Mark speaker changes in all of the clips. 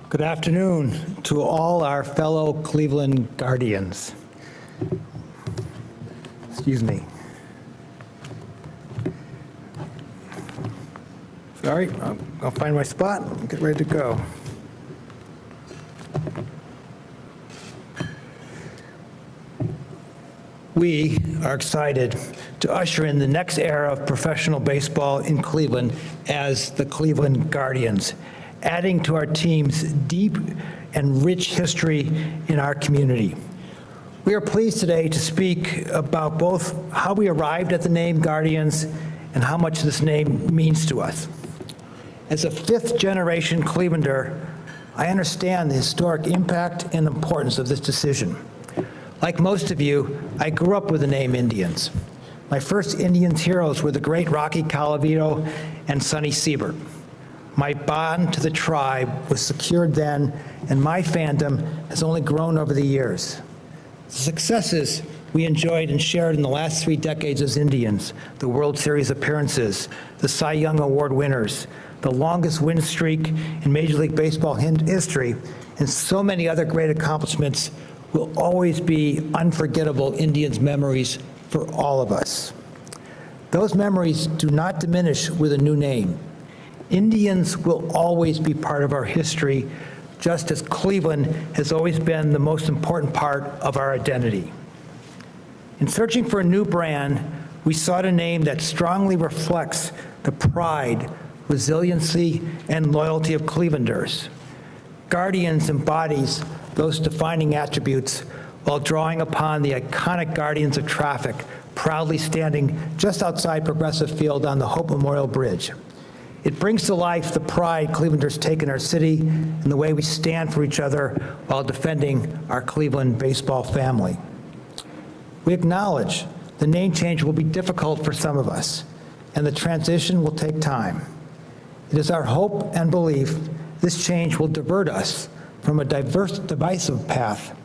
Speaker 1: Good afternoon to all our fellow Cleveland Guardians. Excuse me. Sorry, I'll find my spot and get ready to go. We are excited to usher in the next era of professional baseball in Cleveland as the Cleveland Guardians, adding to our team's deep and rich history in our community. We are pleased today to speak about both how we arrived at the name Guardians and how much this name means to us. As a fifth-generation Clevelander, I understand the historic impact and importance of this decision. Like most of you, I grew up with the name Indians. My first Indians heroes were the great Rocky Colavito and Sonny Siebert. My bond to the tribe was secured then, and my fandom has only grown over the years. The successes we enjoyed and shared in the last 3 decades as Indians, the World Series appearances, the Cy Young Award winners, the longest win streak in Major League Baseball history, and so many other great accomplishments will always be unforgettable Indians memories for all of us. Those memories do not diminish with a new name. Indians will always be part of our history, just as Cleveland has always been the most important part of our identity. In searching for a new brand, we sought a name that strongly reflects the pride, resiliency, and loyalty of Clevelanders. Guardians embodies those defining attributes while drawing upon the iconic Guardians of Traffic, proudly standing just outside Progressive Field on the Hope Memorial Bridge. It brings to life the pride Clevelanders take in our city and the way we stand for each other while defending our Cleveland baseball family. We acknowledge the name change will be difficult for some of us, and the transition will take time. It is our hope and belief this change will divert us from a divisive path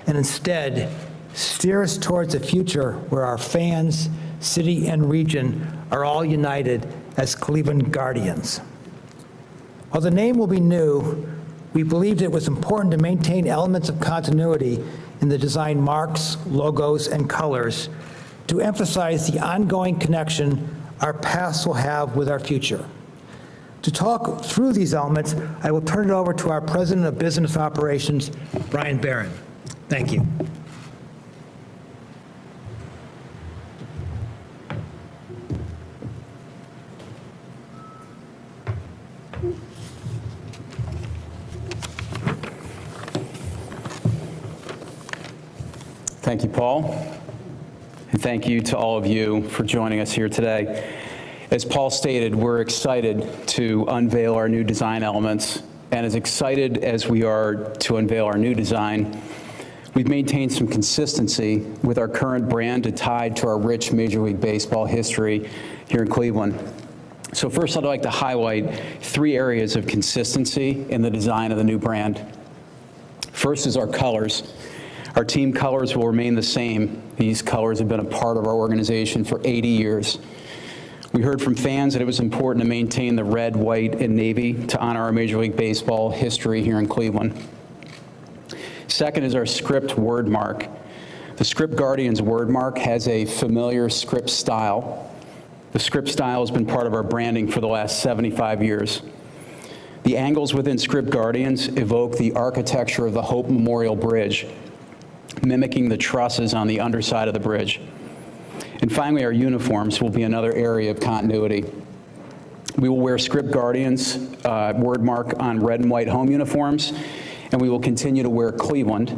Speaker 1: and instead steer us towards a future where our fans, city, and region are all united as Cleveland Guardians. While the name will be new, we believed it was important to maintain elements of continuity in the design marks, logos, and colors to emphasize the ongoing connection our past will have with our future. To talk through these elements, I will turn it over to our President of Business Operations, Brian Barron. Thank you.
Speaker 2: Thank you, Paul, and thank you to all of you for joining us here today. As Paul stated, we're excited to unveil our new design elements, and as excited as we are to unveil our new design, we've maintained some consistency with our current brand tied to our rich Major League Baseball history here in Cleveland. So first, I'd like to highlight 3 areas of consistency in the design of the new brand. First is our colors. Our team colors will remain the same. These colors have been a part of our organization for 80 years. We heard from fans that it was important to maintain the red, white, and navy to honor our Major League Baseball history here in Cleveland. Second is our script word mark. The Script Guardians word mark has a familiar script style. The script style has been part of our branding for the last 75 years. The angles within Script Guardians evoke the architecture of the Hope Memorial Bridge, mimicking the trusses on the underside of the bridge. And finally, our uniforms will be another area of continuity. We will wear Script Guardians word mark on red and white home uniforms, and we will continue to wear Cleveland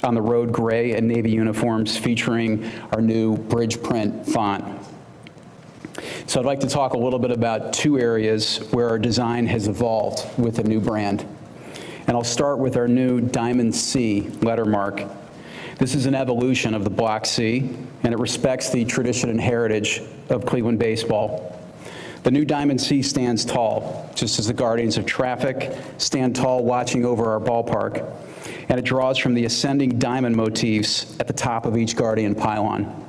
Speaker 2: on the road gray and navy uniforms featuring our new bridge print font. So I'd like to talk a little bit about 2 areas where our design has evolved with the new brand. And I'll start with our new Diamond C letter mark. This is an evolution of the Block C, and it respects the tradition and heritage of Cleveland baseball. The new Diamond C stands tall, just as the Guardians of Traffic stand tall watching over our ballpark, and it draws from the ascending diamond motifs at the top of each Guardian pylon.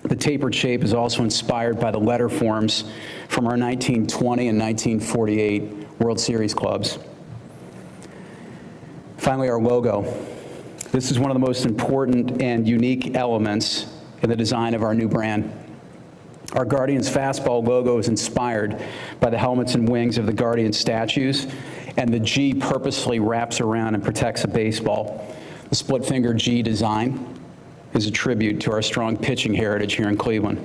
Speaker 2: The tapered shape is also inspired by the letter forms from our 1920 and 1948 World Series clubs. Finally, our logo. This is one of the most important and unique elements in the design of our new brand. Our Guardians fastball logo is inspired by the helmets and wings of the Guardian statues, and the G purposely wraps around and protects a baseball. The split finger G design is a tribute to our strong pitching heritage here in Cleveland.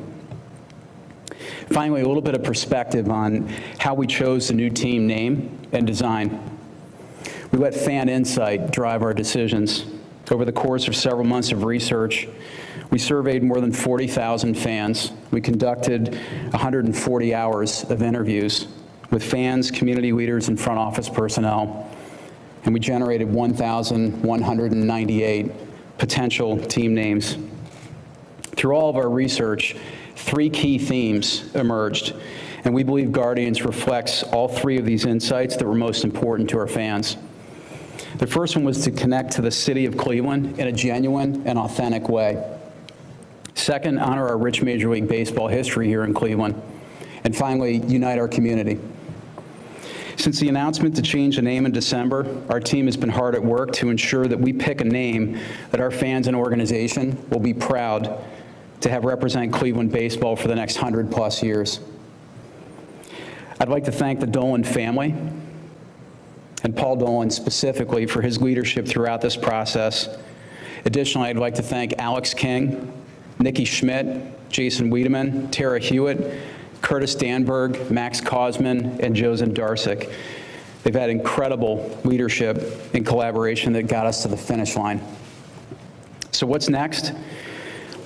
Speaker 2: Finally, a little bit of perspective on how we chose the new team name and design. We let fan insight drive our decisions. Over the course of several months of research, we surveyed more than 40,000 fans. We conducted 140 hours of interviews with fans, community leaders, and front office personnel, and we generated 1,198 potential team names. Through all of our research, 3 key themes emerged, and we believe Guardians reflects all 3 of these insights that were most important to our fans. The first one was to connect to the city of Cleveland in a genuine and authentic way. Second, honor our rich Major League Baseball history here in Cleveland. And finally, unite our community. Since the announcement to change the name in December, our team has been hard at work to ensure that we pick a name that our fans and organization will be proud to have represent Cleveland baseball for the next 100+ years. I'd like to thank the Dolan family, and Paul Dolan specifically, for his leadership throughout this process. Additionally, I'd like to thank Alex King, Nikki Schmidt, Jason Wiedemann, Tara Hewitt, Curtis Danberg, Max Kosman, and Josen Darsick. They've had incredible leadership and collaboration that got us to the finish line. So what's next?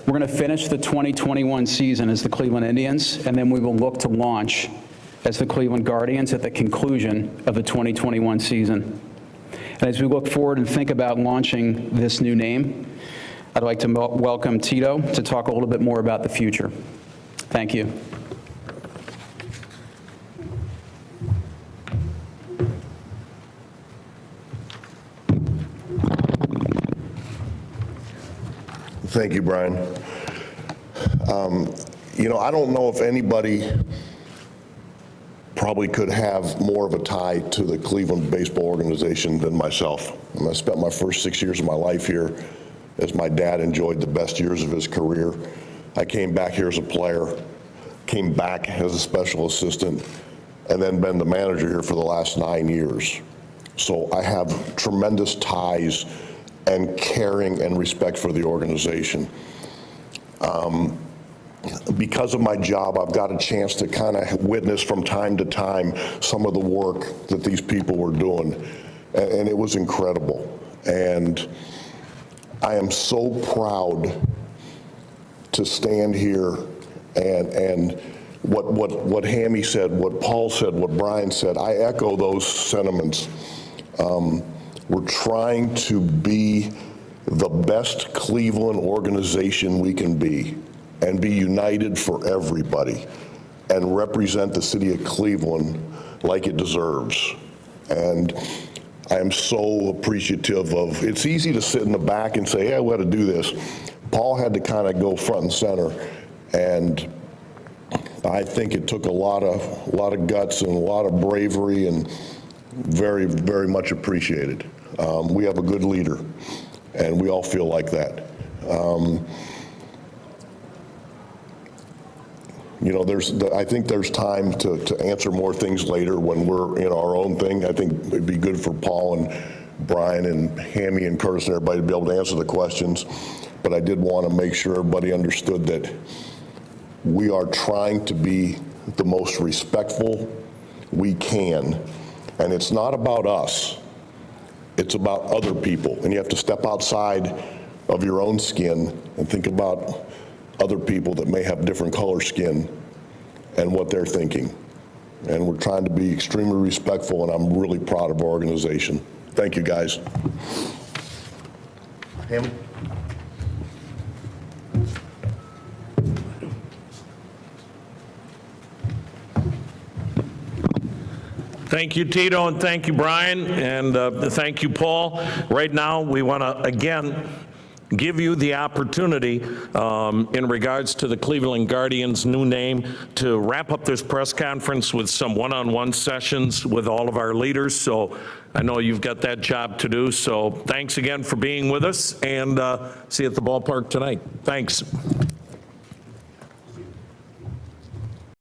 Speaker 2: We're going to finish the 2021 season as the Cleveland Indians, and then we will look to launch as the Cleveland Guardians at the conclusion of the 2021 season. And as we look forward and think about launching this new name, I'd like to welcome Tito to talk a little bit more about the future. Thank you.
Speaker 3: Thank you, Brian. I don't know if anybody probably could have more of a tie to the Cleveland baseball organization than myself. I spent my first 6 years of my life here as my dad enjoyed the best years of his career. I came back here as a player, came back as a special assistant, and then been the manager here for the last 9 years. So I have tremendous ties and caring and respect for the organization. Because of my job, I've got a chance to kind of witness from time to time some of the work that these people were doing, and it was incredible. And I am so proud to stand here and what Hammy said, what Paul said, what Brian said, I echo those sentiments. We're trying to be the best Cleveland organization we can be and be united for everybody and represent the city of Cleveland like it deserves. And I am so appreciative of, it's easy to sit in the back and say, yeah, we ought to do this. Paul had to kind of go front and center, and I think it took a lot of guts and a lot of bravery, and very, very much appreciated. We have a good leader, and we all feel like that. I think there's time to answer more things later when we're in our own thing. I think it'd be good for Paul and Brian and Hammy and Curtis and everybody to be able to answer the questions. But I did want to make sure everybody understood that we are trying to be the most respectful we can. And it's not about us. It's about other people. And you have to step outside of your own skin and think about other people that may have different color skin and what they're thinking. And we're trying to be extremely respectful, and I'm really proud of our organization. Thank you, guys. Hammy?
Speaker 4: Thank you, Tito, and thank you, Brian, and thank you, Paul. Right now, we want to, again, give you the opportunity in regards to the Cleveland Guardians' new name to wrap up this press conference with some one-on-one sessions with all of our leaders. So I know you've got that job to do. So thanks again for being with us, and see you at the ballpark tonight. Thanks.